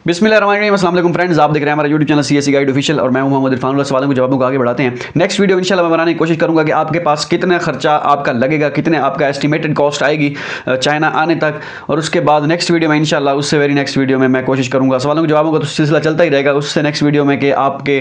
बिस्मिल्लाहिर्रहमानिर्रहीम, अस्सलाम वालेकुम फ्रेंड्स, आप देख रहे हैं हमारा YouTube channel CSC guide official और मैं हूं मोहम्मद इरफान। सवालों को जवाबों को आगे बढ़ाते हैं। नेक्स्ट वीडियो इंशाल्लाह मैं बनाने की कोशिश करूंगा कि आपके पास कितना खर्चा आपका लगेगा, कितने आपका एस्टिमेटेड कॉस्ट आएगी चाइना आने तक, और उसके बाद नेक्स्ट वीडियो में इंशाल्लाह उससे वेरी नेक्स्ट वीडियो में मैं कोशिश करूंगा सवालों के जवाबों का तो सिलसिला चलता ही रहेगा। उससे नेक्स्ट वीडियो में कि आपके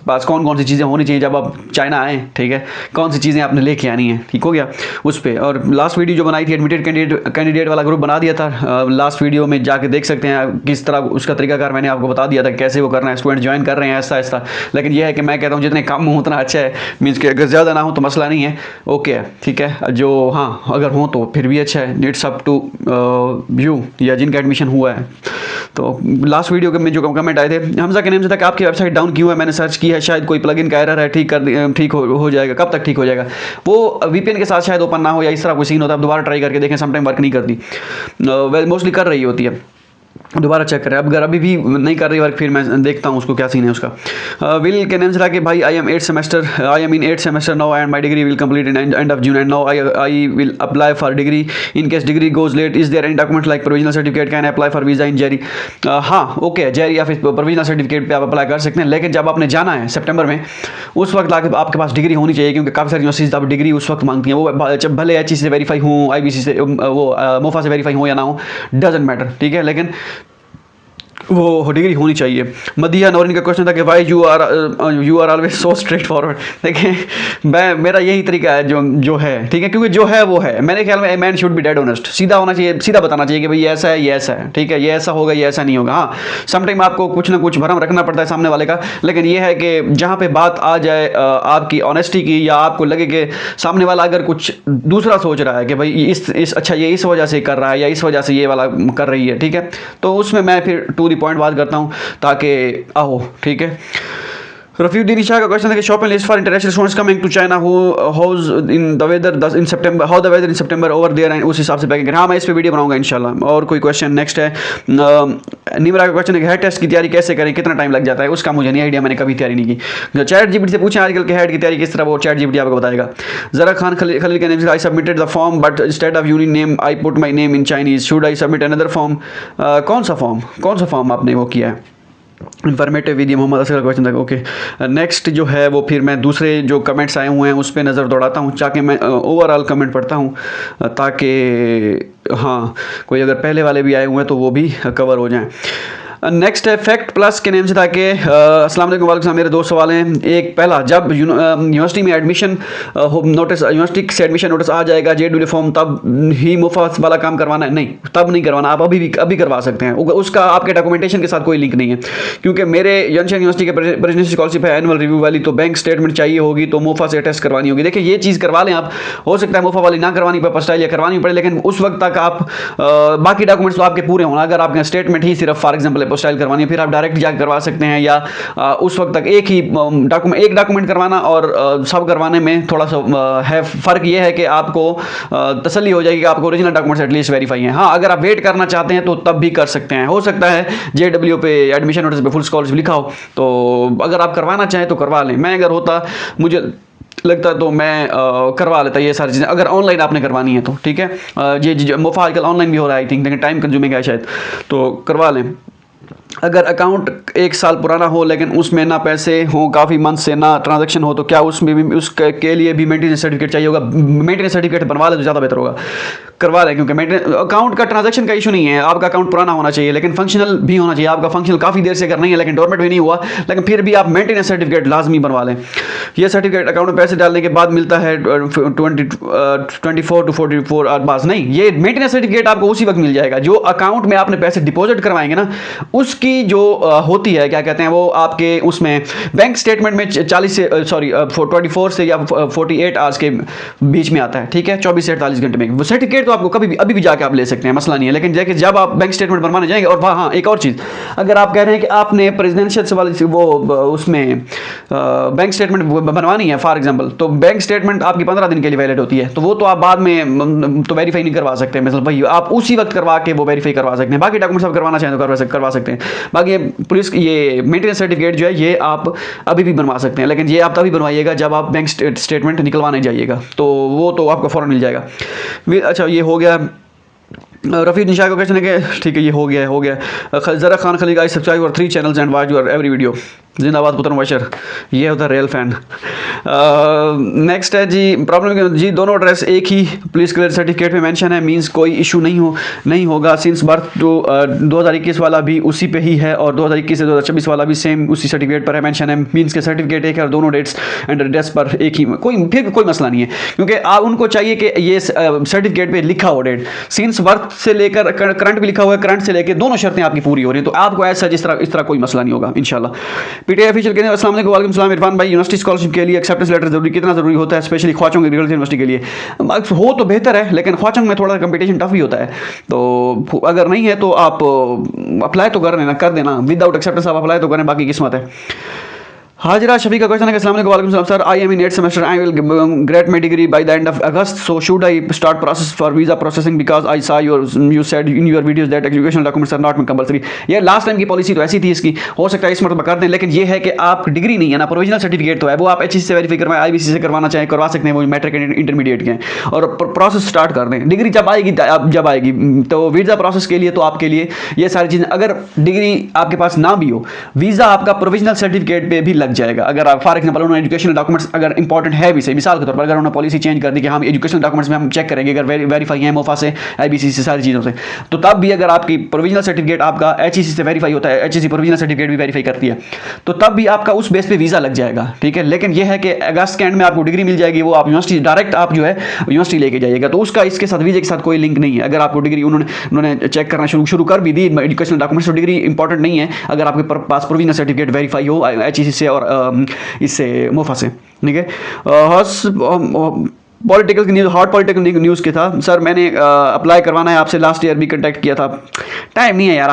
पास कौन कौन सी चीज़ें होनी चाहिए जब आप चाइना आएँ, ठीक है, कौन सी चीज़ें आपने लेके आनी है, ठीक हो गया उस पर। और लास्ट वीडियो जो बनाई थी एडमिटेड कैंडिडेट वाला ग्रुप बना दिया था, लास्ट वीडियो में जाके देख सकते हैं किस तरह उसका तरीकाकार मैंने आपको बता दिया था कैसे वो करना है। स्टूडेंट ज्वाइन कर रहे हैं ऐसा ऐसा, लेकिन यह है कि मैं कहता हूँ जितने कम हो उतना अच्छा है। मीन्स कि अगर ज़्यादा ना हो तो मसला नहीं है, ओके है, ठीक है। जो हाँ अगर हो तो फिर भी अच्छा है। इट्स अप टू यू या जिनका एडमिशन हुआ है। तो लास्ट वीडियो के में जो कमेंट आए थे हमजा के नेम से था कि आपकी वेबसाइट डाउन क्यों है, मैंने सर्च किया है, शायद कोई प्लगइन का एरर है, ठीक हो जाएगा। कब तक ठीक हो जाएगा? वो वीपीएन के साथ शायद ओपन ना हो या इस तरह कोई सीन होता है। दोबारा ट्राई करके देखें, समटाइम वर्क नहीं करती, मोस्टली कर रही होती है, दोबारा चेक करें। अब अगर अभी भी नहीं कर रही वर्क फिर मैं देखता हूँ उसको क्या सीन है उसका। विल के नेम से था कि भाई I am in 8th semester now and my degree will complete in end of June and now I will apply for degree in case degree goes late is there any document like provisional certificate can apply for visa in Jerry. हाँ okay, Jerry या फिर provisional certificate पे आप apply कर सकते हैं, लेकिन जब आपने जाना है सितंबर में उस वक्त आपके पास डिग्री होनी चाहिए, क्योंकि काफ़ी सारी यूनिवर्सिटीज आप डिग्री उस वक्त मांगती हैं। वो जब भले एचई से वेरीफाई हो, आईबीसी से वो मोफा से वेरीफाई हो या ना हो, डजेंट मैटर, ठीक है, लेकिन वो डिग्री होनी चाहिए। मदिया नौरीन का क्वेश्चन था कि why you are always so straightforward. देखिए मेरा यही तरीका है जो है, ठीक है, क्योंकि जो है वो है। मेरे ख्याल में a man should be dead honest, सीधा होना चाहिए, सीधा बताना चाहिए कि भाई ये ऐसा है, ये ऐसा है, ठीक है, ये ऐसा होगा, ये ऐसा नहीं होगा। हाँ समटाइम आपको कुछ ना कुछ भरम रखना पड़ता है सामने वाले का, लेकिन ये है कि जहाँ पे बात आ जाए आपकी ऑनेस्टी की, या आपको लगे कि सामने वाला अगर कुछ दूसरा सोच रहा है कि भाई इस अच्छा ये इस वजह से कर रहा है या इस वजह से ये वाला कर रही है, ठीक है, तो उसमें मैं फिर टू पॉइंट बात करता हूं ताकि आहो, ठीक है। रफीउद्दीन शाह का क्वेश्चन है कि shopping list for international students coming to China how's in the weather in September, how the weather in September over there, and उस हिसाब से पैकिंग करें। हाँ मैं इस पे वीडियो बनाऊंगा इंशाल्लाह। और कोई क्वेश्चन नेक्स्ट है निमरा का क्वेश्चन है कि हेड टेस्ट की तैयारी कैसे करें, कितना टाइम लग जाता है? उसका मुझे नहीं आइडिया, मैंने कभी तैयारी नहीं की। चैट जीपीटी से पूछें आजकल के हेड की तैयारी किस तरह, वो चैट जीपीटी आपको बताएगा। जरा खान खलील के नेम से I submitted the form but instead of unique name I put my name in Chinese, should I submit another form? कौन सा फॉर्म आपने वो किया है? Informative with Mohammad Asghar question था, ओके। नेक्स्ट जो है वो फिर मैं दूसरे जो कमेंट्स आए हुए हैं उस पर नज़र दौड़ाता हूँ, ताकि मैं ओवरऑल कमेंट पढ़ता हूँ, ताकि हाँ कोई अगर पहले वाले भी आए हुए हैं तो वो भी कवर हो जाएं। नेक्स्ट है फैक्ट प्लस के नेम से था कि अस्सलाम वालेकुम, वालेकुम सलाम। मेरे दो सवाल हैं। एक पहला, जब यूनिवर्सिटी में एडमिशन नोटिस, यूनिवर्सिटी से एडमिशन नोटिस आ जाएगा जेडब्ल्यू फॉर्म, तब ही मुफ्त वाला काम करवाना है? नहीं, तब नहीं करवाना, आप अभी करवा सकते हैं। उसका आपके डॉक्यूमेंटेशन के साथ कोई लिंक नहीं है, क्योंकि मेरे यंशन यूनिवर्सिटी के प्रेसिडेंशियल स्कॉलरशिप है एनुअल रिव्यू वाली, तो बैंक स्टेटमेंट चाहिए होगी, तो मुफा से टेस्ट करवानी होगी। देखिए ये चीज़ करवा लें आप, हो सकता है मुफा वाली ना करवानी पड़े, स्टाइल या करवानी पड़े, लेकिन उस वक्त तक आप बाकी डॉक्यूमेंट्स तो आपके पूरे होना। अगर आपके स्टेटमेंट ही सिर्फ फॉर एग्जाम्पल स्टाइल करवानी है, फिर आप डायरेक्ट जाकर करवा सकते हैं, या उस वक्त तक एक ही डॉक्यूमेंट करवाना और सब करवाने में थोड़ा सा है फ़र्क। ये है कि आपको तसल्ली हो जाएगी कि आपको ओरिजिनल डॉक्यूमेंट्स एटलीस्ट वेरीफाई हैं। हाँ अगर आप वेट करना चाहते हैं तो तब भी कर सकते हैं। हो सकता है जेडब्ल्यू पे एडमिशन नोटिस पे फुल स्कॉलरशिप लिखा हो, तो अगर आप करवाना चाहें तो करवा लें। मैं अगर होता, मुझे लगता तो मैं करवा लेता ये सारी चीज़ें, अगर ऑनलाइन आपने करवानी है तो, ठीक है। ये मुफ्त आजकल ऑनलाइन भी हो रहा है आई थिंक, लेकिन टाइम कंज्यूमिंग है शायद, तो करवा लें। अगर अकाउंट 1 साल पुराना हो लेकिन उसमें ना पैसे हो, काफ़ी मंथ से ना ट्रांजैक्शन हो, तो क्या उसमें भी उसके लिए भी मेंटेनेंस सर्टिफिकेट चाहिए होगा? मेंटेनेंस सर्टिफिकेट बनवा ले तो ज़्यादा बेहतर होगा, करवा लें, क्योंकि मेंटेनेंस अकाउंट का ट्रांजैक्शन का इशू नहीं है। आपका अकाउंट पुराना होना चाहिए लेकिन फंक्शनल भी होना चाहिए। आपका फंक्शनल काफ़ी देर से अगर नहीं है लेकिन डोरमेट भी नहीं हुआ, लेकिन फिर भी आप मेंटेनेंस सर्टिफिकेट लाजमी बनवा लें। यह सर्टिफिकेट अकाउंट में पैसे डालने के बाद मिलता है 24 to 44 आसपास? नहीं, ये मेंटेनेंस सर्टिफिकेट आपको उसी वक्त मिल जाएगा। जो अकाउंट में आपने पैसे डिपॉजिट करवाएंगे ना, उसकी जो होती है क्या कहते हैं वो आपके उसमें बैंक स्टेटमेंट में 24 से या 48 आवर्स के बीच में आता है, ठीक है, 24 से 48 घंटे में। वो सर्टिफिकेट तो आपको कभी भी अभी भी जाके आप ले सकते हैं, मसला नहीं है। लेकिन देखिए जब आप बैंक स्टेटमेंट बनवाने जाएंगे, और हाँ एक और चीज़, अगर आप कह रहे हैं कि आपने प्रेसिडेंशियल से वाली वो उसमें बैंक स्टेटमेंट बनवानी है फॉर एग्जांपल, तो बैंक स्टेटमेंट आपकी 15 दिन के लिए वैलिड होती है, तो वो तो आप बाद में तो वेरीफाई नहीं करवा सकते। मतलब भाई आप उसी वक्त करवा के वो वेरीफाई करवा सकते हैं। बाकी डॉक्यूमेंट्स आप करवाना चाहें तो करवा सकते हैं। बाकी पुलिस ये मेंटेनेंस सर्टिफिकेट जो है ये आप अभी भी बनवा सकते हैं, लेकिन ये आप तभी बनवाइएगा जब आप बैंक स्टेटमेंट निकलवाने जाइएगा, तो वो तो आपको फ़ौरन मिल जाएगा। अच्छा ये हो गया रफ़ी निशा का क्वेश्चन है कि ठीक है ये हो गया ज़रा खान खली guys subscribe your 3 channels and watch your every video. जिंदाबाद पुत्र मुबशर, ये होता है रियल फैन। नेक्स्ट है जी प्रॉब्लम जी दोनों एड्रेस एक ही पुलिस क्लियर सर्टिफिकेट में मेंशन है, मींस कोई इशू नहीं होगा सिंस बर्थ टू 2021 वाला भी उसी पे ही है और 2021 से 2026 वाला भी सेम उसी सर्टिफिकेट पर है मेंशन है, मींस के सर्टिफिकेट एक है और दोनों डेट्स एंड एड्रेस पर एक ही, कोई मसला नहीं है क्योंकि आप उनको चाहिए कि ये सर्टिफिकेट पे लिखा हो डेट, सिंस बर्थ से लेकर करंट भी लिखा हुआ है, करंट से लेकर दोनों शर्तें आपकी पूरी हो रही हैं, तो आपको ऐसा इस तरह कोई मसला नहीं होगा इंशाल्लाह। पीटीआई ऑफिशियल कहते हैं अस्सलाम वालेकुम। वालेकुम सलाम इरफान भाई, यूनिवर्सिटी स्कॉलरशिप के लिए एक्सेप्टेंस लेटर जरूरी कितना ज़रूरी होता है, स्पेशली ख्वाचोंग एग्रीकल्चर यूनिवर्सिटी के लिए? हो तो बेहतर है लेकिन ख्वाचोंग में थोड़ा कंपटीशन टफ भी होता है, तो अगर नहीं है तो आप अप्लाई तो कर देना विदाउट एक्सेप्टेंस आप अप्लाई तो करें, बाकी किस्मत है। हाजरा शफी का क्वेश्चन है अस्सलाम वालेकुम। वालेकुम सलाम sir, I am in 8th semester, I will get my degree by the end of August, so should I start process for visa processing because I saw you said in your videos that educational documents are not compulsory। ये last time की policy तो ऐसी थी इसकी, हो सकता है इस मरतबा कर दें, लेकिन ये है कि आप डिग्री नहीं है ना, प्रोविजनल सर्टिफिकेट तो है, वो आप HEC से वेरीफाई करवाएं, IBC से करवाना चाहें करवा सकते हैं, वो मैट्रिक इंटरमीडिएट के हैं, और प्रोसेस स्टार्ट कर दें। डिग्री जब आएगी तो वीज़ा प्रोसेस के लिए तो आपके लिए ये सारी चीज़ें, अगर डिग्री आपके पास ना भी हो वीज़ा आपका प्रोविजनल सर्टिफिकेट पे भी लग जाएगा। अगर आप फॉर एग्जांपल उन्होंने एजुकेशनल डॉक्यूमेंट्स अगर इंपॉर्टेंट है भी सही, मिसाल के तौर पर अगर उन्होंने पॉलिसी चेंज कर दी कि हम एजुकेशनल डॉक्यूमेंट्स में हम चेक करेंगे अगर वेरीफाई है मोफा से, IBC से, सारी चीज़ों से, तो तब भी अगर आपकी प्रोविजनल सर्टिफिकेट आपका HEC से वेरीफाई होता है, HEC प्रोविजनल सर्टिफिकेट भी वेरीफाई करती है, तो तब भी आपका उस बेस पे वीज़ा लग जाएगा, ठीक है। लेकिन यह है कि अगस्त के एंड में आपको डिग्री मिल जाएगी, वो आप यूनिवर्सिटी डायरेक्ट आप जो है यूनिवर्सिटी लेके जाइएगा, तो उसका इसके साथ वीज़े के साथ कोई लिंक नहीं है। अगर आपको डिग्री उन्होंने चेक करना शुरू कर भी दी एजुकेशनल डॉक्यूमेंट्स, तो डिग्री इंपॉर्टेंट नहीं है अगर आपके पास प्रोविजनल सर्टिफिकेट वेरीफाई हो HEC से और इससे मोफा से, ठीक है। Political news, hot political news के था सर, मैंने अप्लाई करवाना है, आपसे लास्ट ईयर भी कांटेक्ट किया था, टाइम नहीं है यार,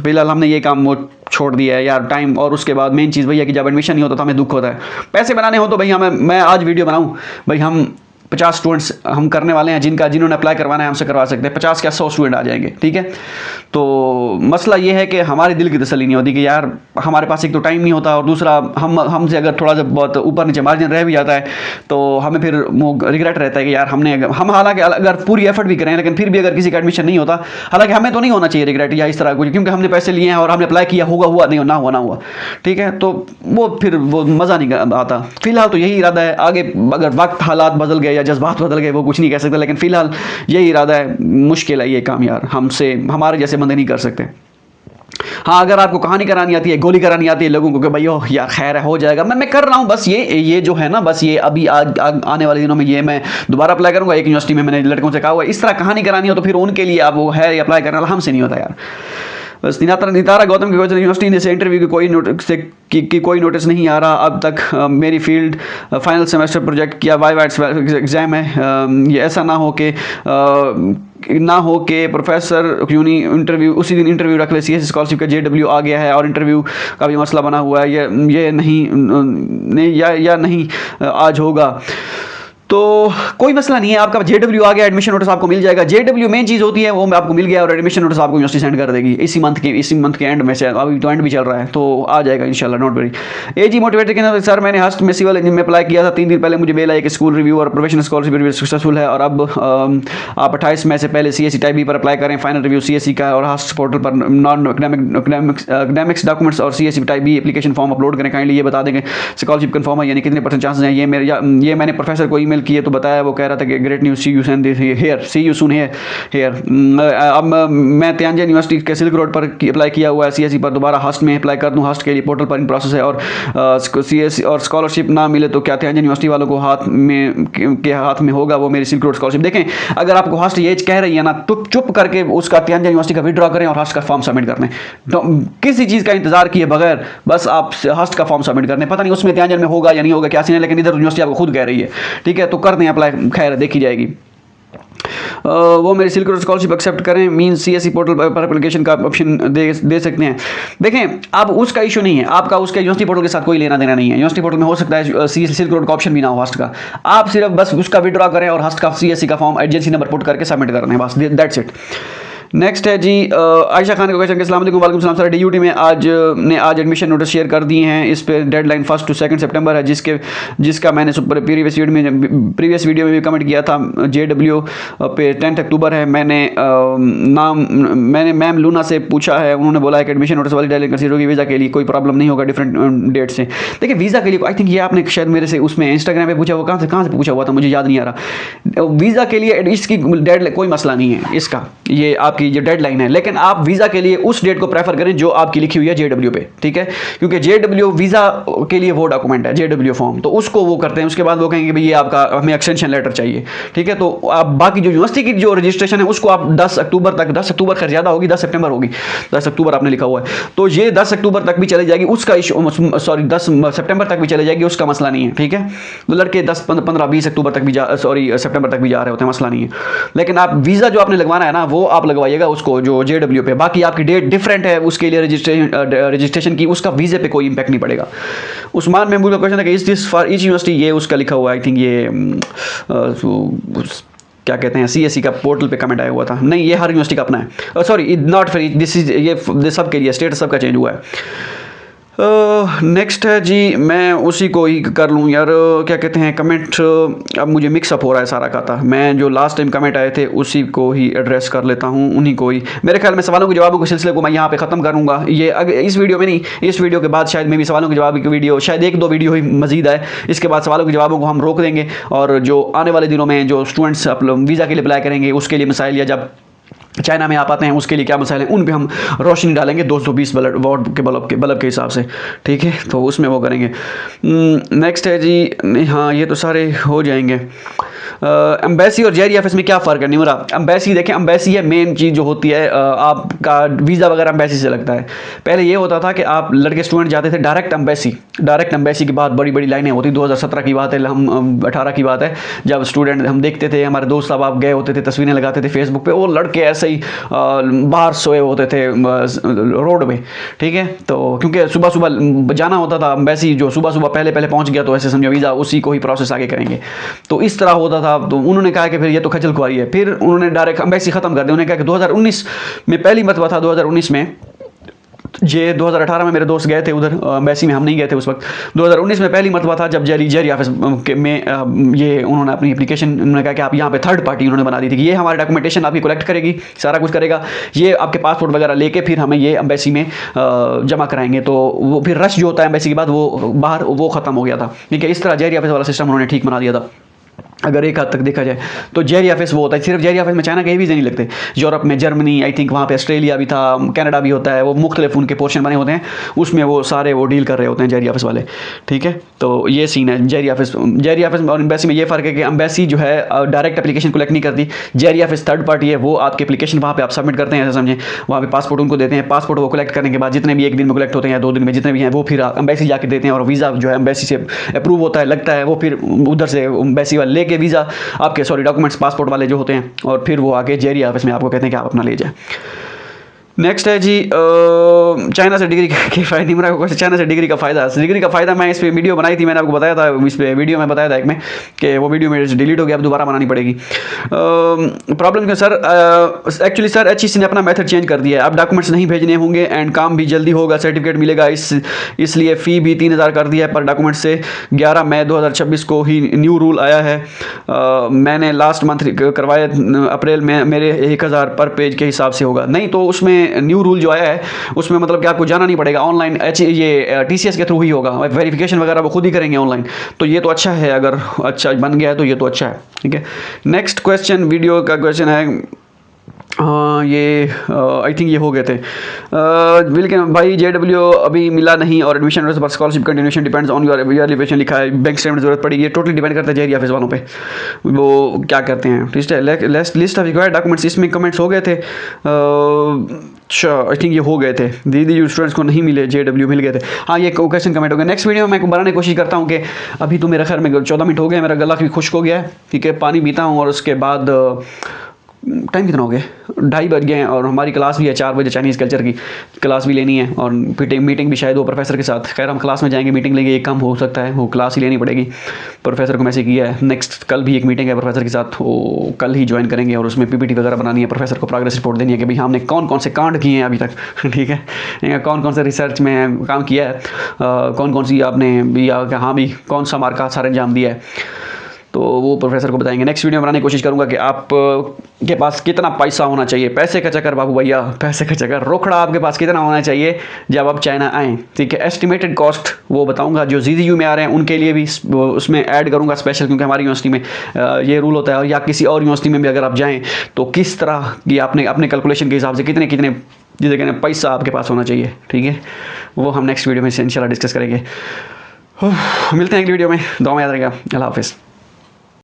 फिलहाल हमने ये काम वो छोड़ दिया है यार टाइम, और उसके बाद मेन चीज़ भैया कि जब एडमिशन नहीं होता तो हमें दुख होता है। पैसे बनाने हो तो भैया मैं आज वीडियो बनाऊँ भाई, हम 50 स्टूडेंट्स हम करने वाले हैं, जिन्होंने अप्लाई करवाना है हमसे करवा सकते हैं, 50 क्या 100 स्टूडेंट आ जाएंगे, ठीक है। तो मसला ये है कि हमारे दिल की तसल्ली नहीं होती कि यार हमारे पास एक तो टाइम नहीं होता, और दूसरा हमसे अगर थोड़ा सा बहुत ऊपर नीचे मार्जिन रह भी जाता है तो हमें फिर वो रिग्रेट रहता है कि यार हम हालांकि अगर पूरी एफर्ट भी करें लेकिन फिर भी अगर किसी का एडमिशन नहीं होता, हालांकि हमें तो नहीं होना चाहिए रिग्रेट या इस तरह कुछ, क्योंकि हमने पैसे लिए हैं और हमने अप्लाई किया, हुआ नहीं ना हुआ, ठीक है। तो वो फिर वो मज़ा नहीं आता। फिलहाल तो यही इरादा है, आगे अगर वक्त हालात बदल गए या जज्बात बदल गए वो कुछ नहीं कह सकते, लेकिन फिलहाल यही इरादा है। मुश्किल है ये काम यार, हमारे जैसे बंदे नहीं कर सकते। हाँ, अगर आपको कहानी करानी आती है, गोली करानी आती है लोगों को कि भाई ओह यार खैर है हो जाएगा, मैं कर रहा हूँ, बस ये जो है ना, बस ये अभी आने वाले दिनों में ये मैं दोबारा अप्लाई करूँगा एक यूनिवर्सिटी में, मैंने लड़कों से कहा हुआ इस तरह कहानी करानी हो तो फिर उनके लिए आप वो है अप्लाई करना, हमसे नहीं होता यार। बस नितारा गौतम की वजह यूनिवर्सिटी से इंटरव्यू की कोई नोटिस नहीं आ रहा अब तक, मेरी फील्ड फाइनल सेमेस्टर प्रोजेक्ट किया, वाइवा एग्ज़ाम है, ये ऐसा ना हो कि प्रोफेसर यूनी उसी दिन इंटरव्यू रख ले, CSE स्कॉलरशिप का JW आ गया है और इंटरव्यू का भी मसला बना हुआ है, ये नहीं आज होगा, तो कोई मसला नहीं है, आपका JW आ गया, एडमिशन नोटिस आपको मिल जाएगा। JW मेन चीज़ होती है वो आपको मिल गया और एडमिशन नोटिस आपको यूनिवर्सिटी सेंड कर देगी इसी मंथ के एंड में से, अभी तो एंड भी चल रहा है तो आ जाएगा इंशाल्लाह, नोट वेरी। AG मोटिवेटर के सर मैंने हस्ट में सिविल इंजीनियरिंग में अप्लाई किया था, 3 दिन पहले मुझे मेल आया कि स्कूल रिव्यू और प्रोफेशनल स्कॉलरशिप रिव्यू सक्सेसफुल है, और अब आप 28 मई से पहले CSE टाइप बी पर अप्लाई करें, फाइनल रिव्यू CSE का और हस्ट पोर्टल पर नॉन एकेडमिक्स डॉक्यूमेंट्स और CSE type B application form upload करें, काइंडली ये बता देंगे स्कॉलरशिप कन्फर्म है यानी कितने % चांसेस हैं। ये मैंने प्रोफेसर को ईमेल किए तो बताया, वो कह रहा था कि great news, see you soon here. अब मैं तियांजन यूनिवर्सिटी के सिल्क रोड पर अप्लाई किया हुआ है, CSE पर दोबारा हस्ट में अप्लाई कर दूँ, हस्ट के लिए पोर्टल पर इन प्रोसेस है, और CSE और स्कॉलरशिप ना मिले तो क्या तियांजन यूनिवर्सिटी वालों को हाथ में होगा वो मेरी सिल्क रोड स्कॉलरशिप? देखें, अगर आपको हस्ट ये कह रही है ना तो चुप करके उसका तियांजन यूनिवर्सिटी का विड्रॉ करें और हस्ट का फॉर्म सबमिट कर दें, तो किसी चीज़ का इंतजार किए बगैर बस आप हस्ट का फॉर्म सबमिट कर दें। पता नहीं उसमें तियांजन में होगा या नहीं होगा क्या सीन है, लेकिन इधर यूनिवर्सिटी आपको खुद कह रही है, ठीक है, तो कर दें अप्लाई, खैर देखी जाएगी। वो मेरी सिल्क रोड स्कॉलरशिप एक्सेप्ट करें, मीन CSE पोर्टल पर एप्लीकेशन का ऑप्शन दे सकते हैं। देखें, अब उसका इशू नहीं है, आपका उसके यूनिवर्सिटी पोर्टल के साथ कोई लेना देना नहीं है। यूनिवर्सिटी पोर्टल में हो सकता है सिल्क रोड का ऑप्शन भी ना हो हस्ट का, आप सिर्फ बस उसका विड्रॉ करें और हस्ट का CSE का फॉर्म एजेंसी नंबर पुट करके सबमिट कर दें, बस दैट्स इट। नेक्स्ट है जी आयशा खान का क्वेश्चन, अस्सलाम वालेकुम। वालेकुम सलाम सर, DUT में आज एडमिशन नोटिस शेयर कर दिए हैं। इस पे डेडलाइन 1 to 2 सितंबर है, जिसका मैंने प्रीवियस वीडियो में भी कमेंट किया था। JW पे 10 अक्टूबर है। मैंने मैम लूना से पूछा है, उन्होंने बोला है कि एडमिशन नोटिस वाली डेडलाइन कंसीडर होगी, वीज़ा के लिए कोई प्रॉब्लम नहीं होगा डिफरेंट डेट से। देखिए वीज़ा के लिए आई थिंक ये आपने शायद मेरे से उसमें इंस्टाग्राम पे पूछा, वो कहाँ से पूछा हुआ था, मुझे याद नहीं आ रहा। वीज़ा के लिए इसकी डेडलाइन कोई मसला नहीं है, इसका ये आपकी जो डेडलाइन है, लेकिन आप वीज़ा के लिए उस डेट को प्रेफर करें जो आपकी लिखी हुई है JW पे, ठीक है। क्योंकि JW वीज़ा के लिए वो डॉक्यूमेंट है, JW फॉर्म, तो उसको वो करते हैं। उसके बाद वो कहेंगे भाई ये आपका हमें एक्सटेंशन लेटर चाहिए, ठीक है। तो आप बाकी जो यूनिवर्सिटी की जो रजिस्ट्रेशन है उसको आप 10 अक्टूबर तक, 10 अक्टूबर खैर ज़्यादा होगी, 10 सितंबर होगी, 10 अक्टूबर आपने लिखा हुआ है, तो ये 10 अक्टूबर तक भी चली जाएगी, उसका इशू, सॉरी 10 सितंबर तक भी चली जाएगी, उसका मसला नहीं है, ठीक है। तो लड़के 10, 15, 20 अक्टूबर तक भी सितंबर तक भी जा रहे होते हैं, मसला नहीं है। लेकिन आप वीज़ा जो आपने लगवाना है ना, वो आप लगवाइएगा उसको जो JW पे। बाकी आपकी डेट डिफरेंट है, उसके लिए रजिस्ट्रेशन की, उसका वीज़े पे कोई इंपैक्ट नहीं पड़ेगा। उस्मान महमूद का क्वेश्चन है कि इस दिस फॉर ईच यूनिवर्सिटी, ये उसका लिखा हुआ है, आई थिंक ये क्या कहते हैं CSE का पोर्टल पे कमेंट आया हुआ था। नहीं, ये हर यूनिवर्सिटी का अपना है, sorry not for this is, ये सब के लिए स्टेटस सबका चेंज हुआ है। नेक्स्ट है जी, मैं उसी को ही कर लूँ यार, क्या कहते हैं कमेंट, अब मुझे मिक्सअप हो रहा है सारा का था। मैं जो लास्ट टाइम कमेंट आए थे उसी को ही एड्रेस कर लेता हूँ, उन्हीं को ही। मेरे ख्याल में सवालों के जवाबों के सिलसिले को मैं यहाँ पे ख़त्म करूँगा। ये इस वीडियो में नहीं, इस वीडियो के बाद शायद मैं भी सवालों के जवाब की वीडियो, शायद 1-2 वीडियो ही मजीद है। इसके बाद सवालों के जवाबों को हम रोक देंगे, और जो आने वाले दिनों में जो स्टूडेंट्स वीज़ा के लिए अप्लाई करेंगे उसके लिए मसाइल, या जब चाइना में आप आते हैं उसके लिए क्या मसाइल हैं, उन पे हम रोशनी डालेंगे 220 वॉट के बल्ब के हिसाब से, ठीक है। तो उसमें वो करेंगे। नेक्स्ट है जी, हाँ ये तो सारे हो जाएंगे। एम्बेसी और JREF में क्या फ़र्क है निमरा? एम्बेसी देखें, एम्बेसी है मेन चीज़ जो होती है, आपका वीज़ा वगैरह एम्बेसी से लगता है। पहले ये होता था कि आप लड़के स्टूडेंट जाते थे डायरेक्ट एम्बेसी के बाद बड़ी बड़ी लाइनें होती। 2017 की बात है, हम 18 की बात है, जब स्टूडेंट हम देखते थे, हमारे दोस्त साहब आप गए होते थे, तस्वीरें लगाते थे फेसबुक पे, वो लड़के ऐसे ही बाहर सोए होते थे रोड में, ठीक है। तो क्योंकि सुबह सुबह जाना होता था एम्बेसी, जो सुबह सुबह पहले पहुँच गया तो ऐसे समझो वीज़ा उसी को ही प्रोसेस आगे करेंगे। तो इस तरह होता था। तो उन्होंने कहा कि फिर ये तो खजल खुआरी है, फिर उन्होंने डायरेक्ट एम्बेसी ख़त्म कर दी। उन्होंने कहा कि 2019 में पहली मरतबा था, 2019 में, ये 2018 में मेरे दोस्त गए थे उधर एम्बेसी में, हम नहीं गए थे उस वक्त। 2019 में पहली मरतबा था जब JREF में ये उन्होंने अपनी एप्लीकेशन, उन्होंने कहा कि आप यहाँ पे थर्ड पार्टी उन्होंने बना दी थी कि ये हमारे डॉक्यूमेंटेशन आपकी कलेक्ट करेगी, सारा कुछ करेगा, ये आपके पासपोर्ट वगैरह लेके फिर हमें ये एम्बेसी में जमा कराएंगे। तो वो फिर रश जो होता है एम्बेसी के बाद वो बाहर वो ख़त्म हो गया था, ठीक है। इस तरह JREF वाला सिस्टम उन्होंने ठीक बना दिया था। अगर एक हद तक देखा जाए तो JREF वो होता है, सिर्फ JREF में चाइना के वीज़े नहीं लगते, यूरोप में जर्मनी, आई थिंक वहाँ पे ऑस्ट्रेलिया भी था, कनाडा भी होता है, वो मुख्तलिफ उनके पोर्शन बने होते हैं, उसमें वो सारे वो डील कर रहे होते हैं JREF वाले, ठीक है। तो ये सीन है JREF और एम्बेसी में ये फ़र्क है कि एम्बेसी जो है डायरेक्ट एप्लीकेशन कलेक्ट नहीं करती, JREF थर्ड पार्टी है, वो आपकी एप्लीकेशन वहाँ पर आप सबमिट करते हैं, ऐसा समझें, वहाँ पर पासपोर्ट उनको देते हैं, पासपोर्ट वो कलेक्ट करने के बाद जितने भी 1 दिन में कलेक्ट होते हैं या 2 दिन में जितने भी हैं, वो फिर एम्बेसी जाके देते हैं, और वीज़ा जो है एम्बेसी से अप्रूव होता है, लगता है, वो फिर उधर से एम्बेसी वाले लेके वीज़ा आपके डॉक्यूमेंट्स पासपोर्ट वाले जो होते हैं, और फिर वो आके JREF में आपको कहते हैं कि आप अपना ले जाए। नेक्स्ट है जी, चाइना से डिग्री के फ़ायदे, निमरा को चाइना से डिग्री का फ़ायदा मैं इस पर वीडियो बनाई थी, मैंने आपको बताया था, इस पर वीडियो में बताया था एक में कि वो वीडियो मेरे से डिलीट हो गया, अब दोबारा बनानी पड़ेगी। प्रॉब्लम क्या सर? एक्चुअली सर HEC ने अपना मेथड चेंज कर दिया है, अब डॉक्यूमेंट्स नहीं भेजने होंगे एंड काम भी जल्दी होगा, सर्टिफिकेट मिलेगा, इसलिए फ़ी भी 3000 कर दिया है पर डॉक्यूमेंट से। 11 मई 2026 को ही न्यू रूल आया है। मैंने लास्ट मंथ करवाया, अप्रैल में मेरे 1000 पर पेज के हिसाब से होगा। नहीं, तो उसमें न्यू रूल जो आया है उसमें मतलब कि आपको जाना नहीं पड़ेगा, ऑनलाइन ये TCS के थ्रू ही होगा, वेरिफिकेशन वगैरह वो खुद ही करेंगे ऑनलाइन। तो ये तो अच्छा है, अगर अच्छा बन गया है तो ये तो अच्छा है, ठीक है। नेक्स्ट क्वेश्चन, वीडियो का क्वेश्चन है, हाँ ये आई थिंक ये हो गए थे। लेकिन भाई JW अभी मिला नहीं और एडमिशन पर scholarship continuation depends on your elevation लिखा है, बैंक स्टेटमेंट जरूरत पड़ी, ये टोटली डिपेंड करता है JREF वालों पे, वो क्या करते हैं, ठीक है। लिस्ट ऑफ रिक्वायर्ड डॉक्यूमेंट्स, इसमें कमेंट्स हो गए थे, अच्छा आई थिंक ये हो गए थे, दीदी स्टूडेंट्स को नहीं मिले, JW मिल गए थे। हाँ ये क्वेश्चन कमेंट हो गया। नेक्स्ट वीडियो में मैं बनाने की कोशिश करता हूँ कि अभी तो मेरा खैर में 14 मिनट हो गया, मेरा गला भी खुश्क हो गया है, ठीक है, पानी पीता हूँ और उसके बाद टाइम कितना हो गया, 2:30 बज गए हैं और हमारी क्लास भी है 4 बजे, चाइनीज़ कल्चर की क्लास भी लेनी है और मीटिंग भी शायद वो प्रोफेसर के साथ। खैर हम क्लास में जाएंगे, मीटिंग लेंगे, एक काम हो सकता है वो क्लास ही लेनी पड़ेगी। प्रोफेसर को मैसेज किया है, नेक्स्ट कल भी एक मीटिंग है प्रोफेसर के साथ, वो कल ही ज्वाइन करेंगे और उसमें PPT वगैरह बनानी है, प्रोफेसर को प्रोग्रेस रिपोर्ट देनी है कि भाई हमने कौन कौन से कांड किए हैं अभी तक ठीक है, कौन कौन से रिसर्च में काम किया है, कौन कौन सी आपने भी हाँ भी कौन सा मार्का सारे अंजाम दिया है, तो वो प्रोफेसर को बताएंगे। नेक्स्ट वीडियो में बनाने की कोशिश करूंगा कि आप के पास कितना पैसा होना चाहिए, पैसे का चक्कर बाबू भैया, पैसे का चक्कर, रोकड़ा आपके पास कितना होना चाहिए जब आप चाइना आएँ, ठीक है। एस्टिमेटेड कॉस्ट वो बताऊंगा, जो ZZU में आ रहे हैं उनके लिए भी उसमें ऐड करूंगा स्पेशल, क्योंकि हमारी यूनिवर्सिटी में ये रूल होता है, और या किसी और यूनिवर्सिटी में भी अगर आप जाएँ तो किस तरह की आपने अपने कैलकुलेशन के हिसाब से कितने कितने जिसे कहते हैं पैसा आपके पास होना चाहिए, ठीक है। वो हम नेक्स्ट वीडियो में इंशाल्लाह डिस्कस करेंगे। मिलते हैं अगली वीडियो में, दुआ में याद रहेगा। अल्लाह हाफिज़।